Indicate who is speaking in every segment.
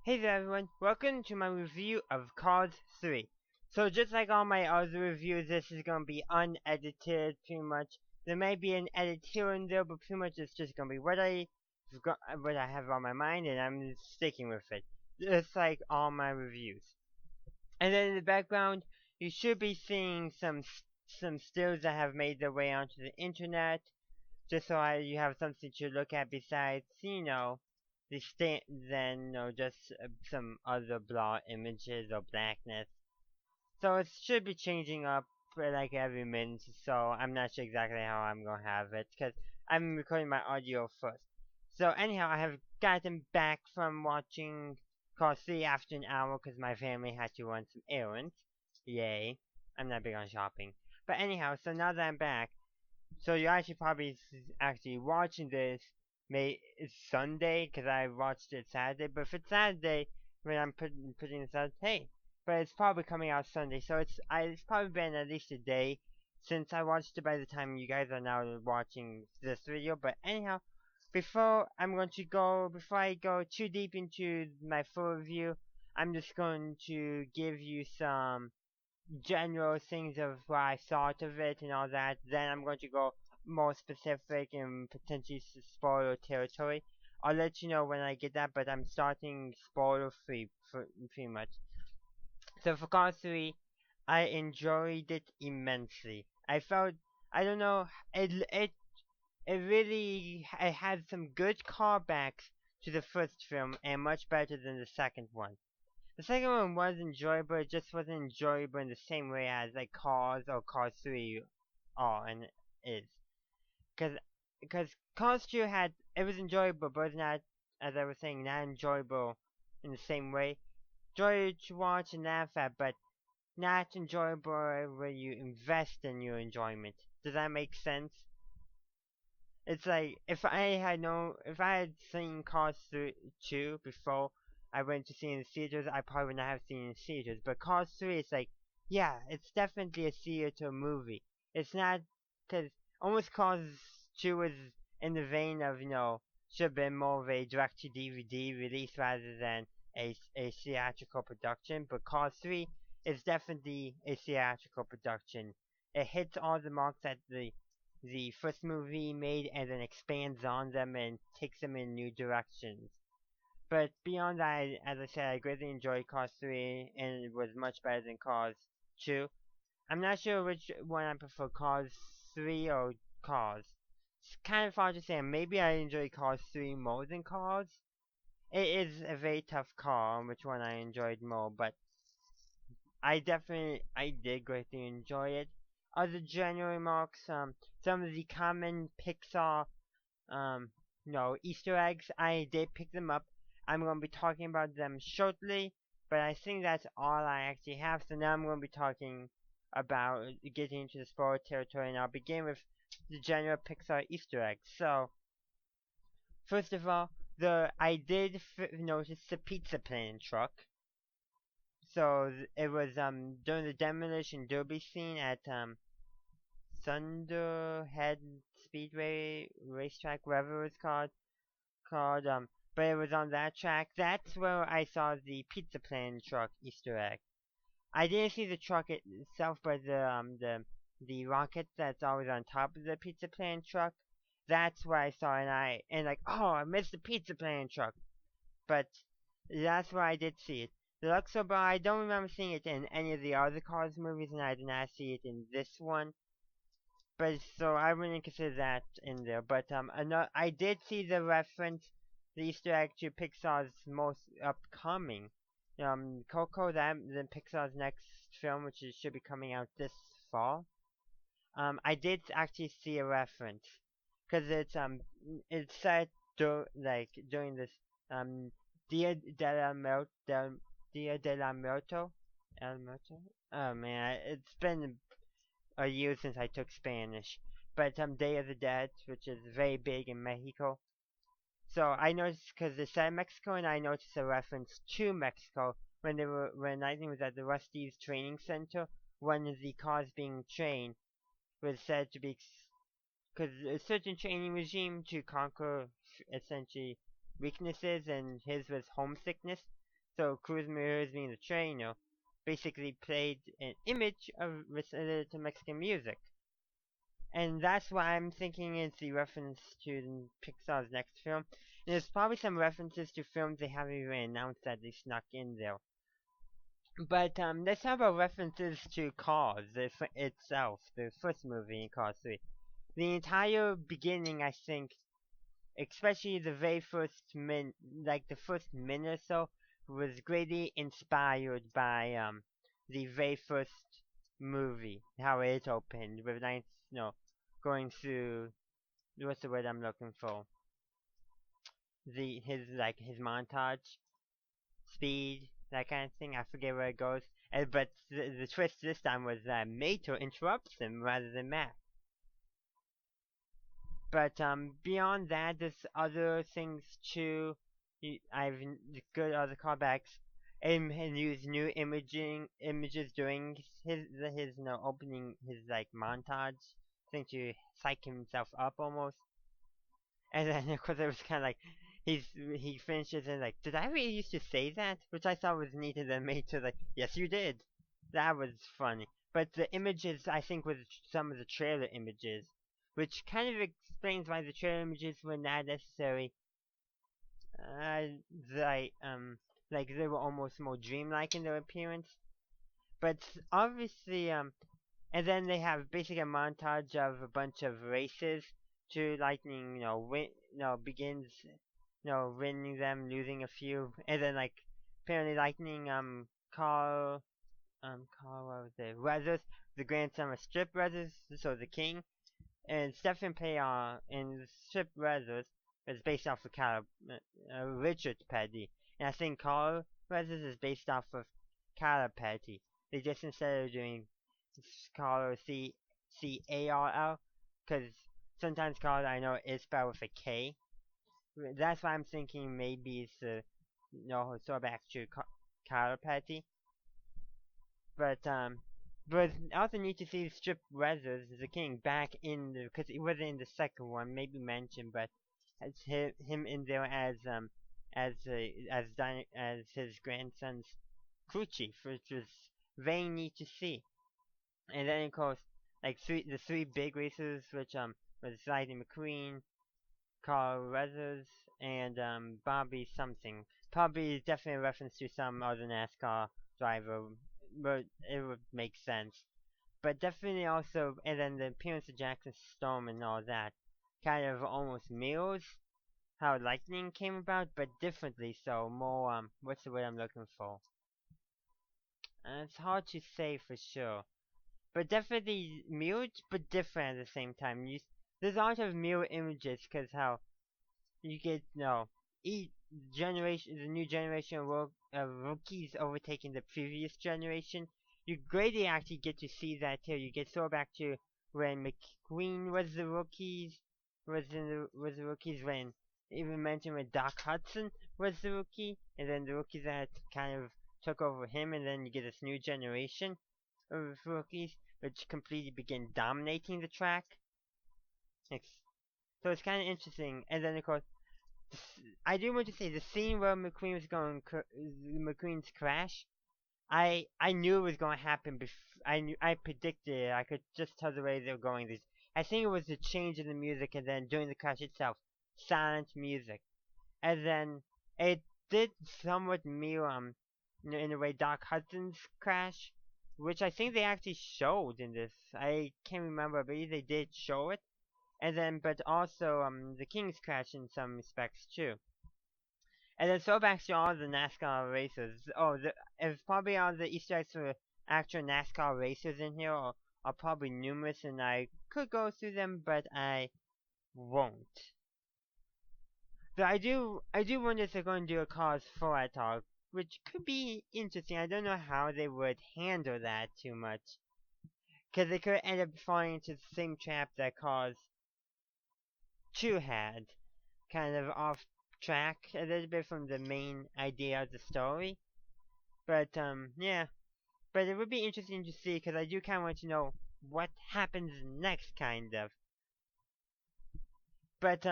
Speaker 1: Hey there everyone, welcome to my review of Cars 3. So just like all my other reviews, this is going to be unedited pretty much. There may be an edit here and there, but pretty much it's just going to be what I have on my mind and I'm sticking with it. Just like all my reviews. And then in the background, you should be seeing some stills that have made their way onto the internet just so you have something to look at besides, the than just some other blur images or blackness. So it should be changing up for like every minute, so I'm not sure exactly how I'm gonna have it because I'm recording my audio first. So anyhow, I have gotten back from watching Call 3 after an hour because my family had to run some errands. Yay! I'm not big on shopping. But anyhow, so now that I'm back, so you're actually probably actually watching this. It's Sunday because I watched it Saturday. But if it's Saturday when I'm putting this out, hey, but it's probably coming out Sunday. So it's probably been at least a day since I watched it. By the time you guys are now watching this video, but anyhow, before I go too deep into my full review, I'm just going to give you some general things of what I thought of it and all that. Then I'm going to go more specific and potentially spoiler territory. I'll let you know when I get that, but I'm starting spoiler free for pretty much. So for Cars 3, I enjoyed it immensely. I don't know, it really it had some good callbacks to the first film and much better than the second one. The second one was enjoyable, it just wasn't enjoyable in the same way as like Cars or Cars 3 are and is. Cause, cause Cars 2 it was enjoyable, but it's not, as I was saying, not enjoyable in the same way. Enjoyable to watch and laugh at, but not enjoyable where you invest in your enjoyment. Does that make sense? It's like if I had seen Cars 2 before I went to see it in the theaters, I probably would not have seen it in theaters. But Cars 3 is like, yeah, it's definitely a theater movie. It's not, because almost Cars 2 is in the vein of, should have been more of a direct to DVD release rather than a theatrical production. But Cars 3 is definitely a theatrical production. It hits all the marks that the first movie made and then expands on them and takes them in new directions. But beyond that, as I said, I greatly enjoyed Cars 3 and it was much better than Cars 2. I'm not sure which one I prefer, Cars 3 or Cars. It's kind of hard to say. Maybe I enjoy Cars 3 more than Cars. It is a very tough call on which one I enjoyed more, but I did greatly enjoy it. Other general remarks, some of the common Pixar, um, Easter eggs, I did pick them up. I'm going to be talking about them shortly, but I think that's all I actually have. So now I'm going to be talking about getting into the spoiler territory, and I'll begin with the general Pixar Easter eggs. So, first of all, I did notice the pizza plane truck. So it was during the demolition derby scene at Thunderhead Speedway racetrack, whatever it was called. But it was on that track. That's where I saw the pizza plane truck Easter egg. I didn't see the truck itself, but the rocket that's always on top of the pizza plane truck. That's where I saw it, and like, oh, I missed the pizza plane truck. But that's where I did see it. The Luxor Bar, I don't remember seeing it in any of the other Cars movies, and I did not see it in this one. But so I wouldn't consider that in there. But I did see the reference, the Easter egg to Pixar's most upcoming, Coco, then Pixar's next film, which should be coming out this fall. I did actually see a reference because it's set during this um Dia de la Dia de la Muerto, El Muerto. Oh man, it's been a year since I took Spanish, but Day of the Dead, which is very big in Mexico. So I noticed because they said Mexico, and I noticed a reference to Mexico when I think it was at the Rusty's training center. One of the cars being trained was said to be because a certain training regime to conquer essentially weaknesses, and his was homesickness. So cruise mirrors being the train, basically played an image of related to Mexican music. And that's why I'm thinking it's the reference to Pixar's next film. And there's probably some references to films they haven't even announced that they snuck in there. But let's talk about references to Cars itself, the first movie in Cars 3. The entire beginning, I think, especially the very like the first minute or so, was greatly inspired by the very first movie, how it opened with nice, going through what's the word I'm looking for? His montage, speed, that kind of thing. I forget where it goes. But the twist this time was that Mater interrupts him rather than Matt. But beyond that, there's other things too. I've good other callbacks and use new images during his opening his like montage thing to psych himself up almost. And then of course it was kind of like he finishes and like, did I really used to say that? Which I thought was neat, and then made to like, yes you did. That was funny. But the images I think was some of the trailer images, which kind of explains why the trailer images were not necessary. Uh, like like they were almost more dreamlike in their appearance. But obviously and then they have basically a montage of a bunch of races to Lightning, begins, winning them, losing a few, and then like apparently Lightning, Carl, what was it? Weathers, the grandson of Strip Weathers, so the king, and Stephen Payon in Strip Weathers is based off of Richard Petty, and I think Carl Weathers is based off of Carla Petty. They just instead of doing Carl Carl, because sometimes Carl I know is spelled with a K. That's why I'm thinking maybe it's throwback to Carla Petty. But also need to see Strip Weathers as a king back in the, because it wasn't in the second one, maybe mentioned, but as him in there as his grandson's crew chief, which was very neat to see. And then of course, like the three big racers, which was Lightning McQueen, Carl Weathers, and Bobby something. Probably definitely a reference to some other NASCAR driver, but it would make sense. But definitely also, and then the appearance of Jackson Storm and all that kind of almost mirrors how Lightning came about, but differently so. More, what's the word I'm looking for? It's hard to say for sure. But definitely mirrored, but different at the same time. There's a lot of mirror images, because how you get, each generation, the new generation of rookies overtaking the previous generation. You greatly actually get to see that here. You get throwback to when McQueen was the rookies when even mentioned when Doc Hudson was the rookie, and then the rookies that kind of took over him, and then you get this new generation of rookies which completely begin dominating the track. So it's kind of interesting, and then of course I do want to say the scene where McQueen was going McQueen's crash. I knew it was going to happen. I predicted it. I could just tell the way they were going. I think it was the change in the music, and then during the crash itself, silent music, and then it did somewhat mirror in a way Doc Hudson's crash, which I think they actually showed in this. I can't remember. I believe they did show it, and then but also the King's crash in some respects too. And then throwbacks to all the NASCAR racers. There's probably all the Easter eggs for actual NASCAR racers in here are probably numerous, and I could go through them, but I won't. But I do wonder if they're going to do a Cars 4 at all, which could be interesting. I don't know how they would handle that too much, because they could end up falling into the same trap that Cars 2 had, kind of off track a little bit from the main idea of the story. But yeah. But it would be interesting to see, because I do kind of want to know what happens next, kind of. But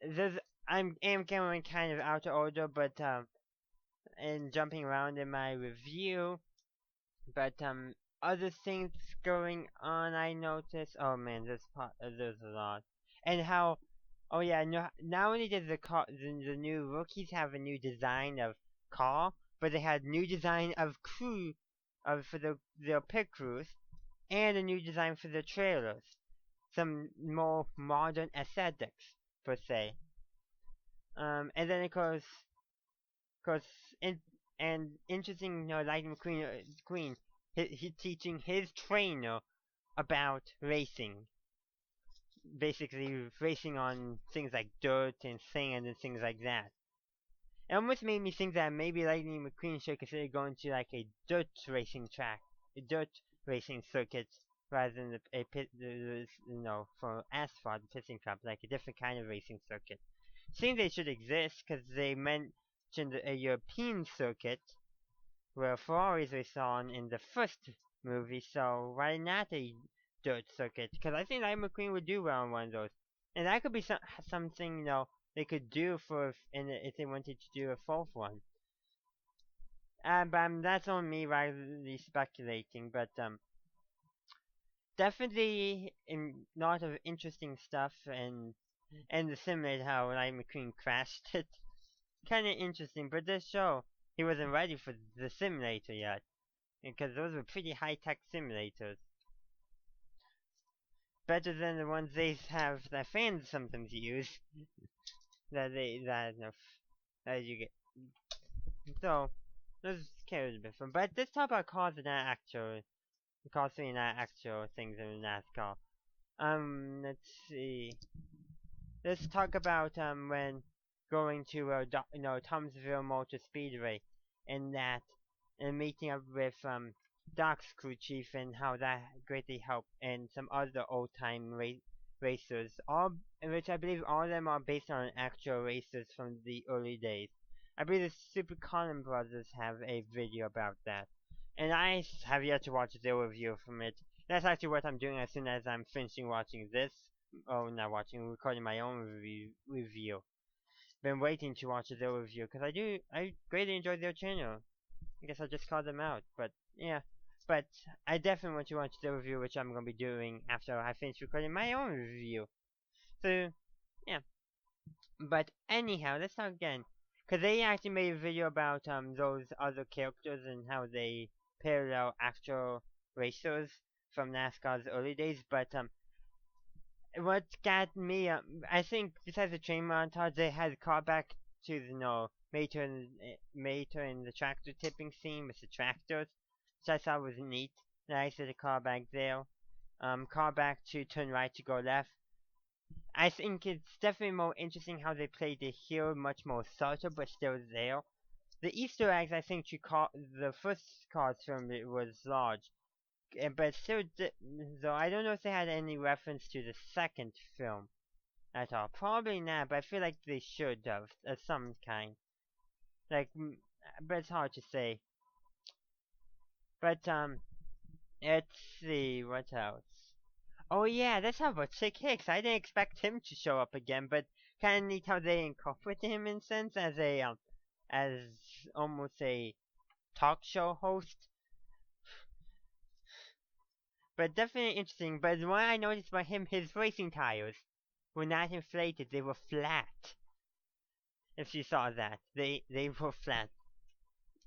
Speaker 1: there's am going kind of out of order, but and jumping around in my review. But other things going on I noticed. Oh man, there's a lot. And how oh yeah, no, not only does the new rookies have a new design of car, but they had new design of crew of for their pit crews and a new design for the trailers. Some more modern aesthetics per se. And then of course, in, and interesting, Lightning Queen, he teaching his trainer about racing, basically racing on things like dirt and sand and things like that. It almost made me think that maybe Lightning McQueen should consider going to like a dirt racing track, a dirt racing circuit, rather than a pit, for asphalt pissing cup, like a different kind of racing circuit. Seems they should exist because they mentioned a European circuit where Ferraris race on in the first movie, so why not a dirt circuit? Because I think Lightning McQueen would do well on one of those, and that could be something they could do if they wanted to do a fourth one. But that's on me rather speculating, but definitely in lot of interesting stuff and the simulator how Lightning McQueen crashed it. Kind of interesting, but this show he wasn't ready for the simulator yet because those were pretty high-tech simulators. Better than the ones they have that fans sometimes use that you get. So those carries a bit fun. But let's talk about cars and not actual cars and not actual things in NASCAR. Let's see. Let's talk about when going to Thomasville Motor Speedway and that and meeting up with Doc's crew chief and how that greatly helped and some other old time racers, all which I believe all of them are based on actual racers from the early days. I believe the Super Common Brothers have a video about that, and I have yet to watch their review from it. That's actually what I'm doing as soon as I'm finishing watching this. Oh, not watching, recording my own review. Been waiting to watch their review because I greatly enjoy their channel. I guess I'll just call them out, but yeah. But I definitely want to watch their review, which I'm gonna be doing after I finish recording my own review. So yeah. But anyhow, let's start again. Cause they actually made a video about those other characters and how they parallel actual racers from NASCAR's early days. But what got me, I think besides the train montage, they had a callback to Mater and the tractor tipping scene with the tractors, which I thought was neat. Nice as a callback there. Callback to turn right to go left. I think it's definitely more interesting how they played the hero much more subtle but still there. The Easter eggs I think the first Cars film it was large, but still, though I don't know if they had any reference to the second film at all. Probably not, but I feel like they should have of some kind. Like, but it's hard to say. But let's see what else. Oh yeah, let's talk about Chick Hicks. I didn't expect him to show up again, but kind of neat how they incorporate him in sense as almost a talk show host. But definitely interesting. But what I noticed about him, his racing tires were not inflated; they were flat. If you saw that, they were flat,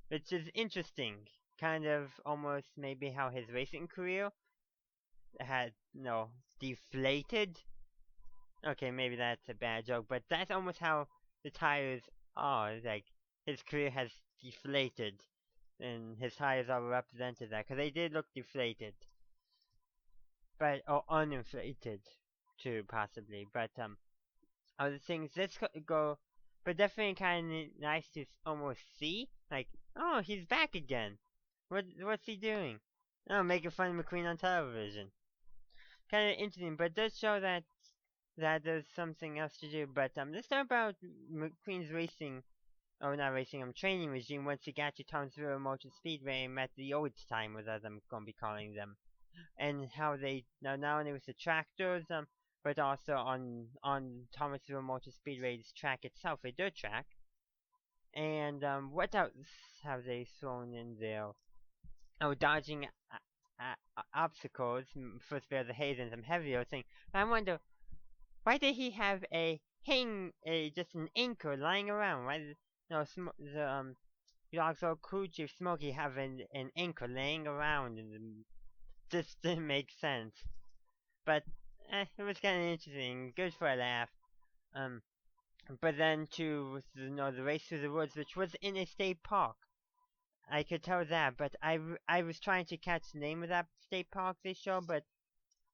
Speaker 1: which is interesting. Kind of almost maybe how his racing career had deflated. Okay, maybe that's a bad joke, but that's almost how the tires are. Like his career has deflated, and his tires are represented that because they did look deflated, but or uninflated too possibly. But other things. Let's go. But definitely kind of nice to almost see. Like, oh, he's back again. What's he doing? Oh, making fun of McQueen on television. Kind of interesting, but does show that there's something else to do. But let's talk about McQueen's racing. Oh, not racing. Training regime once he got to Townsville Motor Speedway and met the old timers, as I'm gonna be calling them, and how they not only with the tractors but also on Thomasville Motor Speedway's track itself, a dirt track, And what else have they thrown in there? Oh, dodging obstacles. First bear the haze and some heavier thing. I wonder, why did he have just an anchor lying around? Why did, no, the also crew chief Smokey have an anchor laying around, and just didn't make sense. But it was kind of interesting, good for a laugh. Um, but then to the race through the woods, which was in a state park. I could tell that, but I was trying to catch the name of that state park they show, but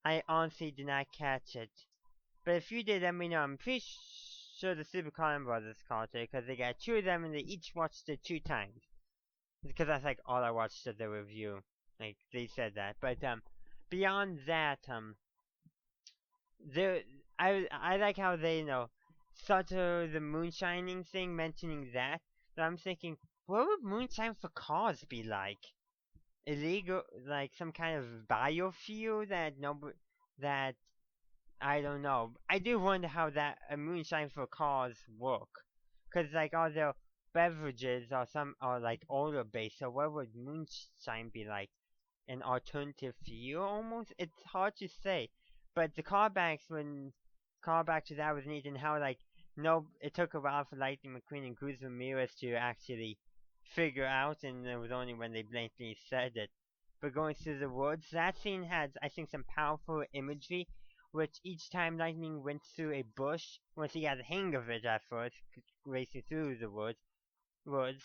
Speaker 1: I honestly did not catch it. But if you did, let me know. I'm pretty sure the Super Coen Brothers caught it, because they got two of them and they each watched it 2 times. Because that's like all I watched of the review. Like, they said that. But, beyond that, there, I like how they, started the moonshining thing, mentioning that. But I'm thinking, what would moonshine for cars be like? Illegal, like some kind of biofuel that that I don't know. I do wonder how that moonshine for cars work, because like all the beverages are like oil based. So what would moonshine be like? An alternative fuel almost? It's hard to say. But the callback to that was neat, and how like no, it took a while for Lightning McQueen and Cruz Ramirez to actually figure out, and it was only when they blatantly said it. But going through the woods, that scene had, I think, some powerful imagery, which each time Lightning went through a bush, once he got the hang of it at first, racing through the woods,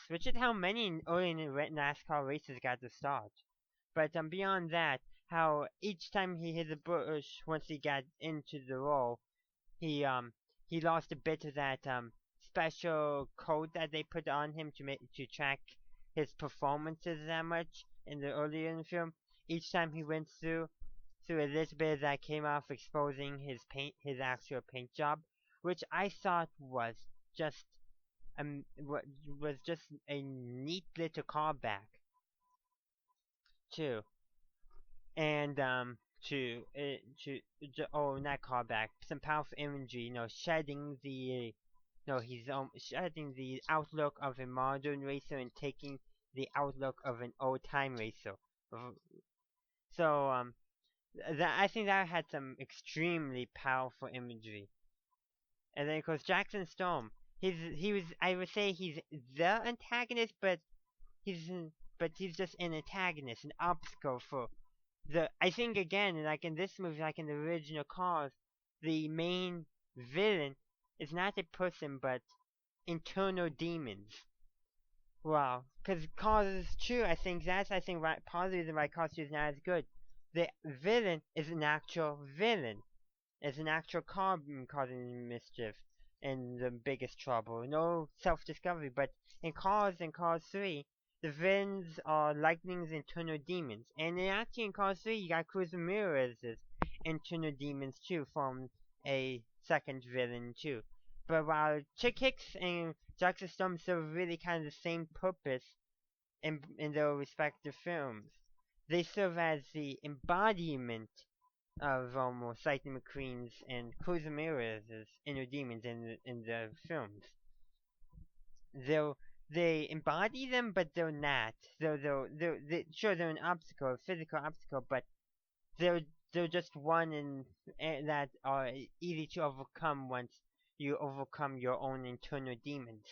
Speaker 1: which is how many early NASCAR races got to start. But beyond that, how each time he hit the bush, once he got into the roll, he he lost a bit of that special code that they put on him to track his performances that much in the earlier in the film. Each time he went through a little bit of that came off exposing his actual paint job, which I thought just was just a neat little callback too. And oh, not callback, some powerful imagery, shedding the no, he's shedding the outlook of a modern racer and taking the outlook of an old time racer. So that I think that had some extremely powerful imagery. And then of course Jackson Storm, he was, I would say he's the antagonist, he's he's just an antagonist, an obstacle for I think again, like in this movie, like in the original Cars, the main villain is not a person but internal demons. Wow, because Cars is true. I think right, part of the reason why Cars 2 is not as good. The villain is an actual villain. It's an actual car causing mischief and the biggest trouble. No self-discovery, but in Cars 3, the villains are Lightning's internal demons. And actually in Cars 3, you got Cruz Ramirez's internal demons too, from a second villain too. But while Chick Hicks and Jackson Storm serve really kind of the same purpose in their respective films, they serve as the embodiment of almost Lightning McQueen's and Cruz Ramirez's inner demons in the films. They embody them, but they're not. Sure, they're an obstacle, a physical obstacle, but they're they're just one that are easy to overcome once you overcome your own internal demons,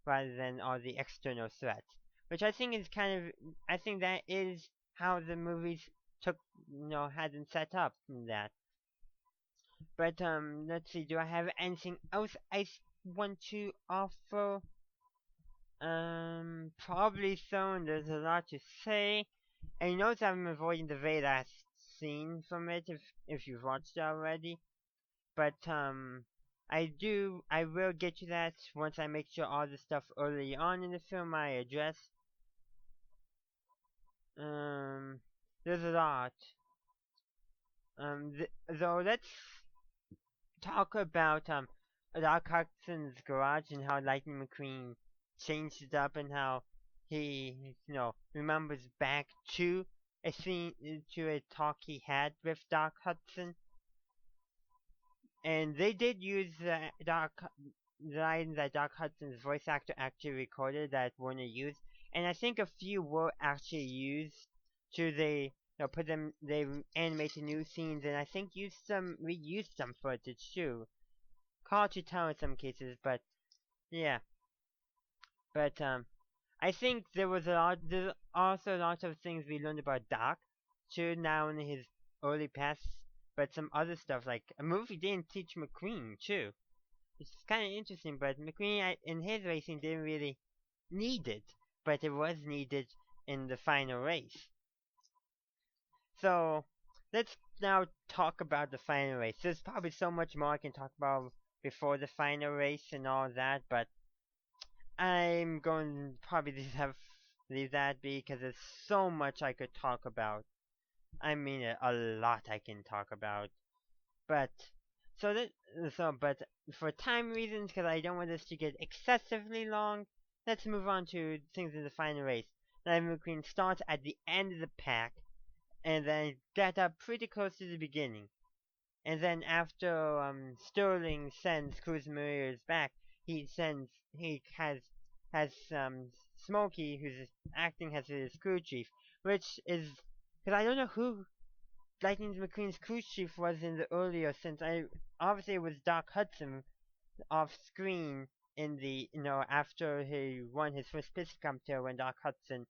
Speaker 1: rather than all the external threats. Which I think is I think that is how the movies took, had them set up in that. But let's see. Do I have anything else I want to offer? Probably so. And there's a lot to say. And you notice I'm avoiding the very last scene from it if you've watched it already. But I will get to that once I make sure all the stuff early on in the film I address. There's a lot. Though let's talk about Doc Hudson's garage and how Lightning McQueen changed it up, and how he remembers back to a scene, to a talk he had with Doc Hudson. And they did use lines that Doc Hudson's voice actor actually recorded that weren't used, and I think a few were actually used to put them they animated new scenes, and I think reused some footage too. Hard to tell in some cases, but yeah, but I think there's also a lot of things we learned about Doc too now in his early past, but some other stuff like a movie didn't teach McQueen too. It's kind of interesting, but McQueen in his racing didn't really need it, but it was needed in the final race. So let's now talk about the final race. There's probably so much more I can talk about before the final race and all that, but I'm going to probably just have leave that be because there's so much I could talk about. I mean, a lot I can talk about. But so that but for time reasons, because I don't want this to get excessively long, let's move on to things in the final race. Lightning McQueen starts at the end of the pack, and then get up pretty close to the beginning. And then after Sterling sends Cruz Maria's back, he has Smokey who's acting as his crew chief, which is because I don't know who Lightning McQueen's crew chief was in the earlier since I obviously it was Doc Hudson off screen in the after he won his first pitch competition when Doc Hudson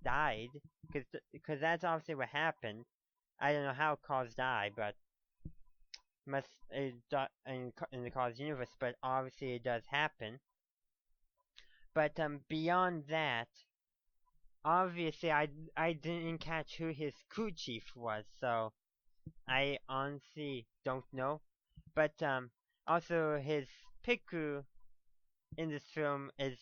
Speaker 1: died because that's obviously what happened. I don't know how Cars died, but must in the Cars universe, but obviously it does happen. But beyond that, obviously I didn't catch who his crew chief was, so I honestly don't know. But also his pit crew in this film is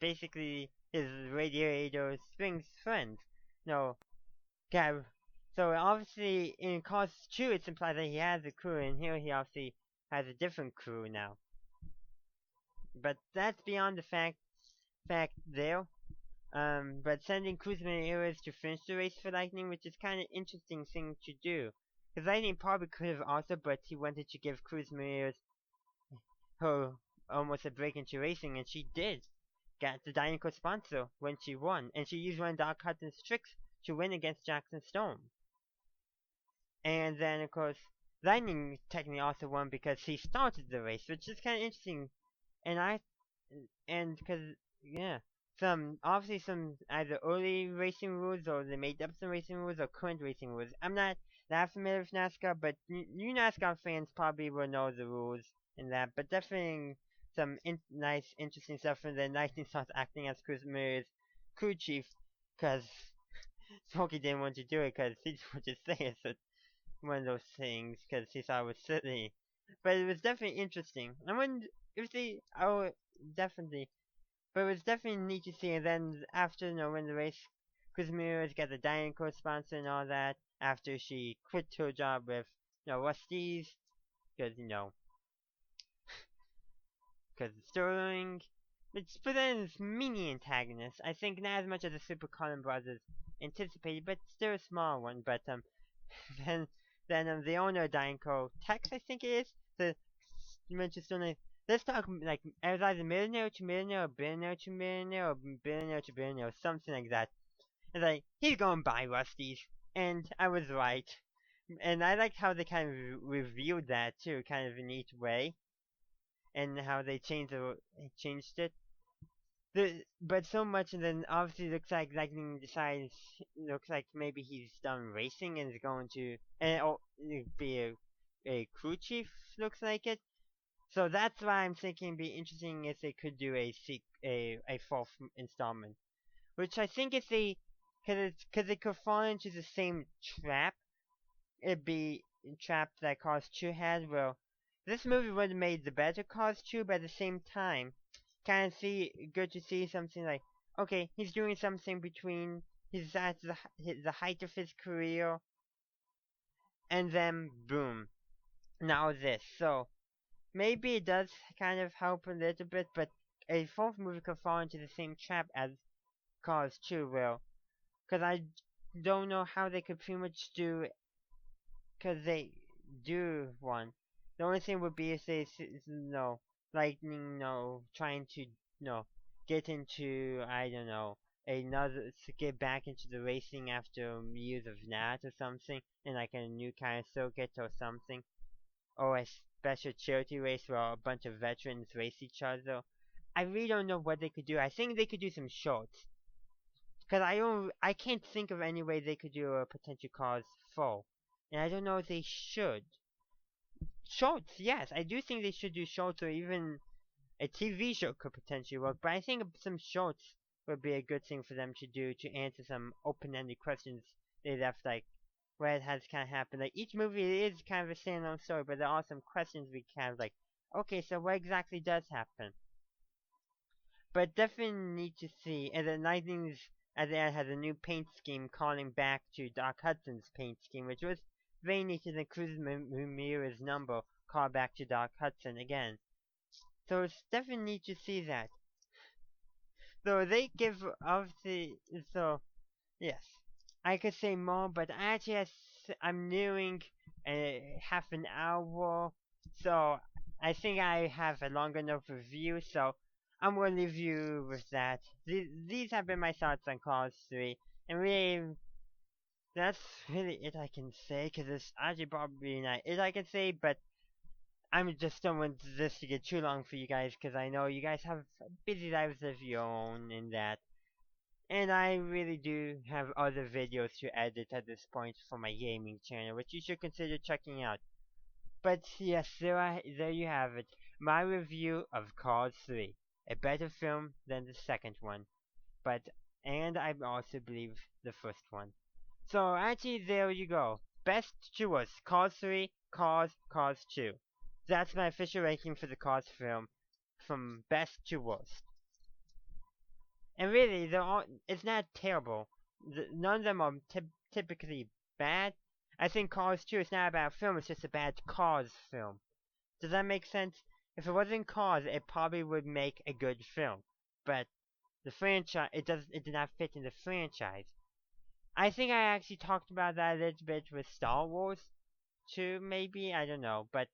Speaker 1: basically his Radiator Springs friend. No, Gab. So obviously in Cars 2 it's implied that he has a crew, and here he obviously has a different crew now. But that's beyond the fact there. But sending Kuzma and Eras to finish the race for Lightning, which is kind of interesting thing to do. Because Lightning probably could have also, but he wanted to give Kuzma and Eras her almost a break into racing, and she did. Got the Dynamo sponsor when she won, and she used one of Doc Hudson's tricks to win against Jackson Storm. And then, of course, Lightning technically also won because he started the race, which is kind of interesting. And because, yeah, obviously some either early racing rules or they made up some racing rules or current racing rules. I'm not that familiar with NASCAR, but you NASCAR fans probably will know the rules in that. But definitely some nice, interesting stuff. And then Lightning starts acting as Chris Miller's crew chief because Smokey didn't want to do it because he would just say it's one of those things because he thought it was silly. But it was definitely interesting. I wonder if they, oh, definitely. But it was definitely neat to see. And then after, when the race, Chris Mirrors got the Dining Court sponsor and all that, after she quit her job with, Rusty's, because, because Sterling. But then it's mini antagonist. I think not as much as the Super Common Brothers anticipated, but still a small one. But, then the owner of Dineco, Tex, I think it is, the mentioned let's talk like as either millionaire to millionaire, or billionaire to millionaire, or billionaire to billionaire, something like that. It's like he's going to buy Rusty's, and I was right. And I liked how they kind of revealed that too, kind of in a neat way, and how they changed it. But so much, and then obviously looks like Lightning decides, looks like maybe he's done racing and is going to be a crew chief. Looks like it. So that's why I'm thinking it'd be interesting if they could do a fourth installment, which I think if they, because it could fall into the same trap. It'd be a trap that Cars 2 had. Well, this movie would have made the better Cars 2, but at the same time, kind of good to see something like, okay, he's doing something between he's at the height of his career, and then boom, now this. So maybe it does kind of help a little bit, but a fourth movie could fall into the same trap as Cars 2 will, because I don't know how they could pretty much do, because they do one. The only thing would be if they Lightning, trying to, get into, I don't know, to get back into the racing after years of that or something, in like a new kind of circuit or something, or a special charity race where a bunch of veterans race each other. I really don't know what they could do. I think they could do some shorts, because I can't think of any way they could do a potential cause 4, and I don't know if they should. Shorts, yes, I do think they should do shorts, or even a TV show could potentially work, but I think some shorts would be a good thing for them to do to answer some open-ended questions they left, like where it has kind of happened. Like each movie is kind of a standalone story, but there are some questions we kind of like, okay, so what exactly does happen? But definitely need to see, and then Lightning's at the end has a new paint scheme calling back to Doc Hudson's paint scheme, which was very neat, and the Cruz Ramirez number called back to Doc Hudson again. So it's definitely neat to see that. So they give of the so yes, I could say more, but actually I'm nearing half an hour, so I think I have a long enough review. So I'm gonna leave you with that. These have been my thoughts on Cars 3, and really that's really it I can say, because it's actually probably not it I can say, but I'm just don't want this to get too long for you guys, because I know you guys have busy lives of your own in that. And I really do have other videos to edit at this point for my gaming channel, which you should consider checking out. But yes, there you have it. My review of Cars 3. A better film than the second one. But, and I also believe the first one. So actually, there you go. Best to worst. Cars 3, Cars 2. That's my official ranking for the Cars film, from best to worst. And really, it's not terrible. None of them are typically bad. I think Cars 2 is not a bad film, it's just a bad Cars film. Does that make sense? If it wasn't Cars, it probably would make a good film. But the franchise, it did not fit in the franchise. I think I actually talked about that a little bit with Star Wars too, maybe, I don't know. But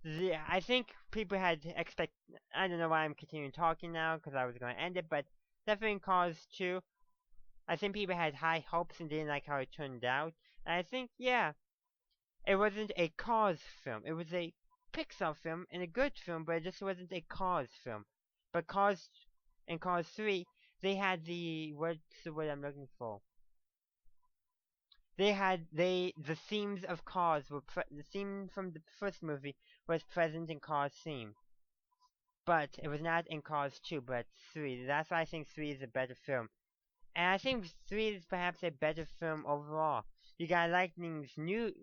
Speaker 1: I think people had I don't know why I'm continuing talking now, because I was going to end it, but definitely Cars 2. I think people had high hopes and didn't like how it turned out. And I think, yeah, it wasn't a Cars film. It was a Pixar film and a good film, but it just wasn't a Cars film. But Cars and Cars 3, they had what's the word I'm looking for? The themes of Cars the theme from the first movie was present in Cars theme. But it was not in Cars 2, but 3. That's why I think 3 is a better film. And I think 3 is perhaps a better film overall. You got Lightning's new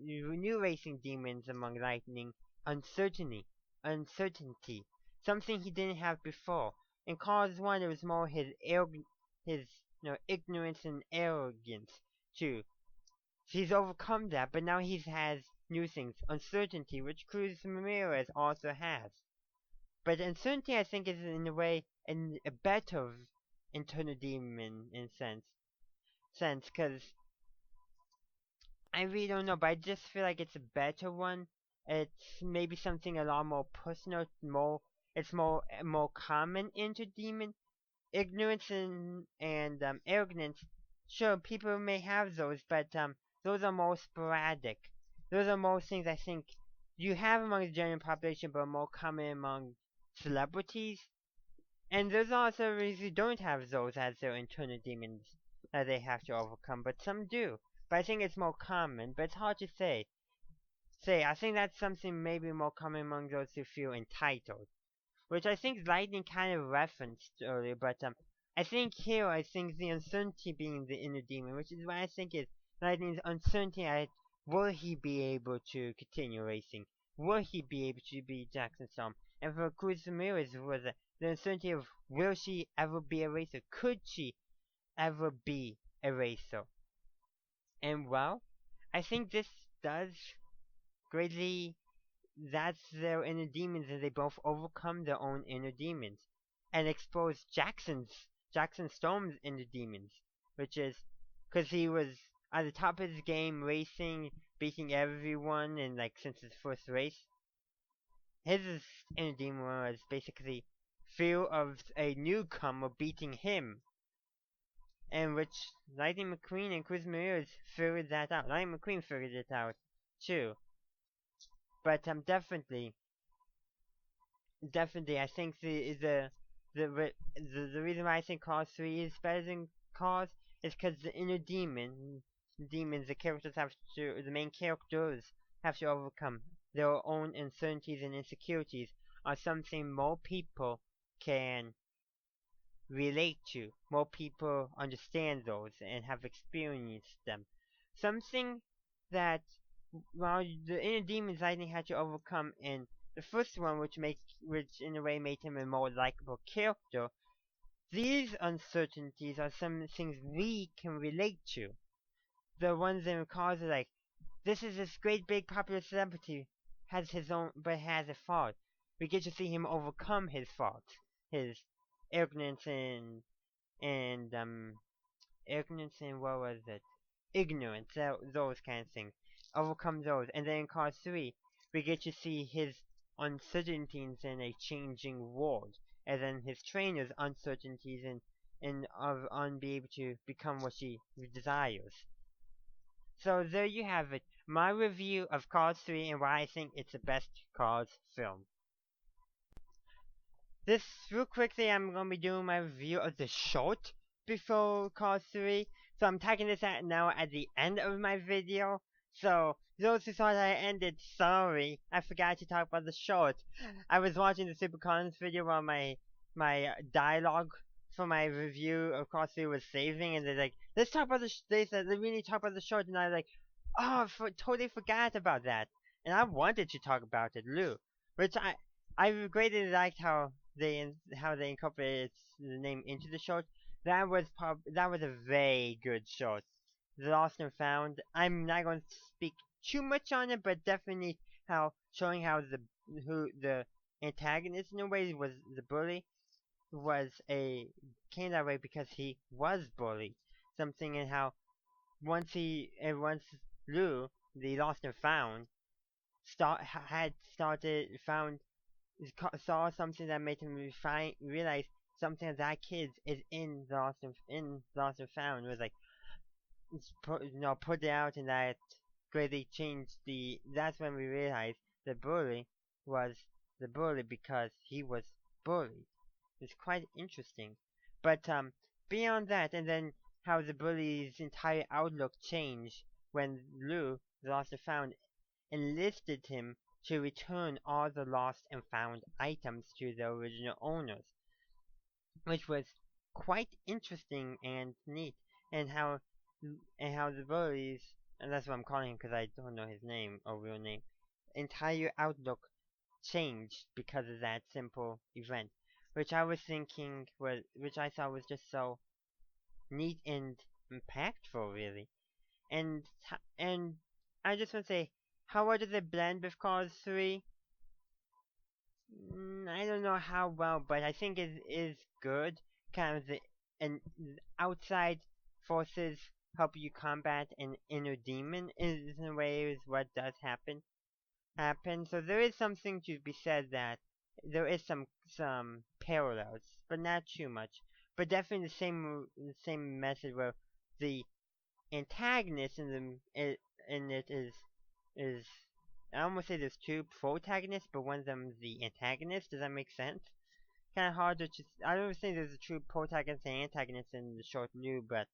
Speaker 1: racing demons among Lightning. Uncertainty. Something he didn't have before. In Cars 1, it was more his ignorance and arrogance, too. He's overcome that, but now he has new things. Uncertainty, which Cruz Ramirez also has. But uncertainty, I think, is in a way a better internal demon in sense, because I really don't know, but I just feel like it's a better one. It's maybe something a lot more personal, it's more common into demon. Ignorance and arrogance. Sure, people may have those, but those are more sporadic. Those are more things I think you have among the general population, but more common among celebrities. And there's also reasons who don't have those as their internal demons that they have to overcome, but some do. But I think it's more common, but it's hard to say. I think that's something maybe more common among those who feel entitled. Which I think Lightning kind of referenced earlier, but I think the uncertainty being the inner demon, which is what I think is Lightning's uncertainty at will he be able to continue racing? Will he be able to be Jackson Storm? And for Cruz Ramirez was the uncertainty of will she ever be a racer? Could she ever be a racer? And well, I think this does greatly that's their inner demons, and they both overcome their own inner demons and expose Jackson Storm's inner demons, which is because he was at the top of his game, racing, beating everyone, and like since his first race, his inner demon was basically fear of a newcomer beating him, and which Lightning McQueen and Chris Mears figured that out. Lightning McQueen figured it out too. But definitely, I think the reason why I think Cars 3 is better than Cars is because the inner demons, the main characters have to overcome their own uncertainties and insecurities are something more people can relate to. More people understand those and have experienced them. Something that while the inner demons I think had to overcome in the first one, which in a way made him a more likable character, these uncertainties are some things we can relate to. The ones in Cars are like, this is this great big popular celebrity, has his own, but has a fault. We get to see him overcome his faults, his arrogance and ignorance and what was it? Ignorance, those kind of things. Overcome those. And then in Cars 3, we get to see his uncertainties in a changing world. And then his trainer's uncertainties on being able to become what she desires. So there you have it. My review of Cars 3 and why I think it's the best Cars film. This real quickly, I'm gonna be doing my review of the short before Cars 3. So I'm tagging this at now at the end of my video. So those who thought I ended, sorry, I forgot to talk about the short. I was watching the Supercons video while my dialogue for my review of Cars 3 was saving, and they're like, let's talk about they said they really talk about the short, and I was like, oh, totally forgot about that. And I wanted to talk about it, Lou, which I greatly liked how they incorporated the name into the short. That was a very good short. The Lost and Found. I'm not going to speak too much on it, but definitely showing how the antagonist in a way was the bully was a came that way because he was bullied. Something in how once Lou, the Lost and Found, had started found saw something that made him realize something that kid is in Lost and Found was like put it out, and that greatly changed the. That's when we realized the bully was the bully because he was bullied. It's quite interesting, but beyond that, and then how the bully's entire outlook changed when Lou, the Lost and Found, enlisted him to return all the lost and found items to the original owners, which was quite interesting and neat, and how the bullies, and that's what I'm calling him because I don't know his name or real name, entire outlook changed because of that simple event, which I thought was just so neat and impactful, really, and I just want to say, how well does it blend with Cars 3? I don't know how well, but I think it is good. Kind of and outside forces help you combat an inner demon is in a way is what does happen. So there is something to be said that there is some parallels, but not too much. But definitely the same method where the antagonist in it is I almost say there's two protagonists, but one of them is the antagonist. Does that make sense? Kind of hard to just. I don't think there's a true protagonist and antagonist in the short Lou, but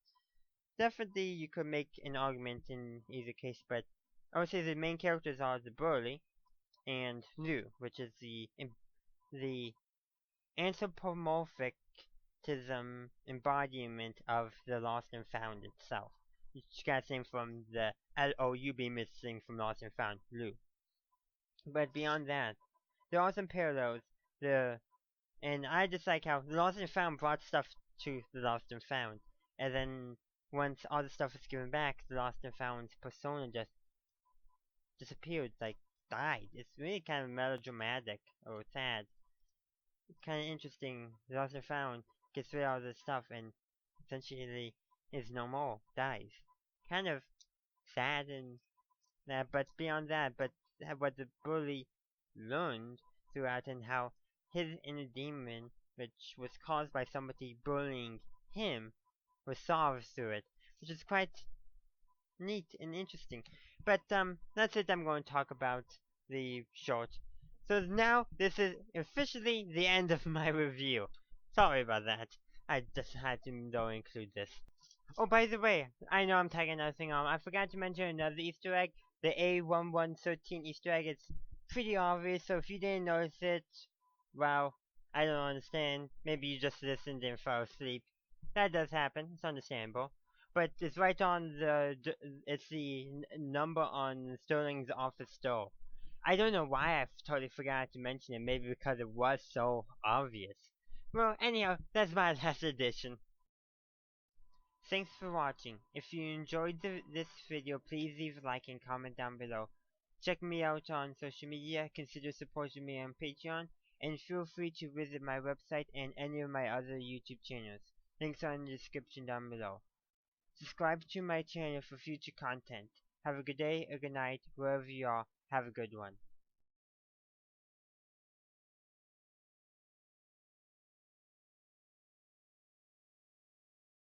Speaker 1: definitely you could make an argument in either case. But I would say the main characters are the Burly and Lou, which is the anthropomorphic embodiment of the Lost and Found itself. You got the same from the LOU be missing from Lost and Found, Lou. But beyond that, there are some parallels. And I just like how the Lost and Found brought stuff to the Lost and Found, and then once all the stuff was given back, the Lost and Found's persona just disappeared, like died. It's really kind of melodramatic or sad. It's kind of interesting. The Lost and Found gets rid of all this stuff and essentially is no more, dies. Kind of sad and that, but beyond that, but what the bully learned throughout and how his inner demon, which was caused by somebody bullying him, was solved through it, which is quite neat and interesting. But that's it. I'm going to talk about the short. So now this is officially the end of my review. Sorry about that. I just had to though include this. Oh, by the way, I know I'm tagging another thing on. I forgot to mention another Easter egg, the A1113 Easter egg. It's pretty obvious, so if you didn't notice it, well, I don't understand. Maybe you just listened and fell asleep. That does happen. It's understandable. But it's right on it's the number on Sterling's office door. I don't know why I totally forgot to mention it. Maybe because it was so obvious. Well, anyhow, that's my last edition. Thanks for watching. If you enjoyed this video, please leave a like and comment down below. Check me out on social media, consider supporting me on Patreon, and feel free to visit my website and any of my other YouTube channels. Links are in the description down below. Subscribe to my channel for future content. Have a good day or good night, wherever you are. Have a good one.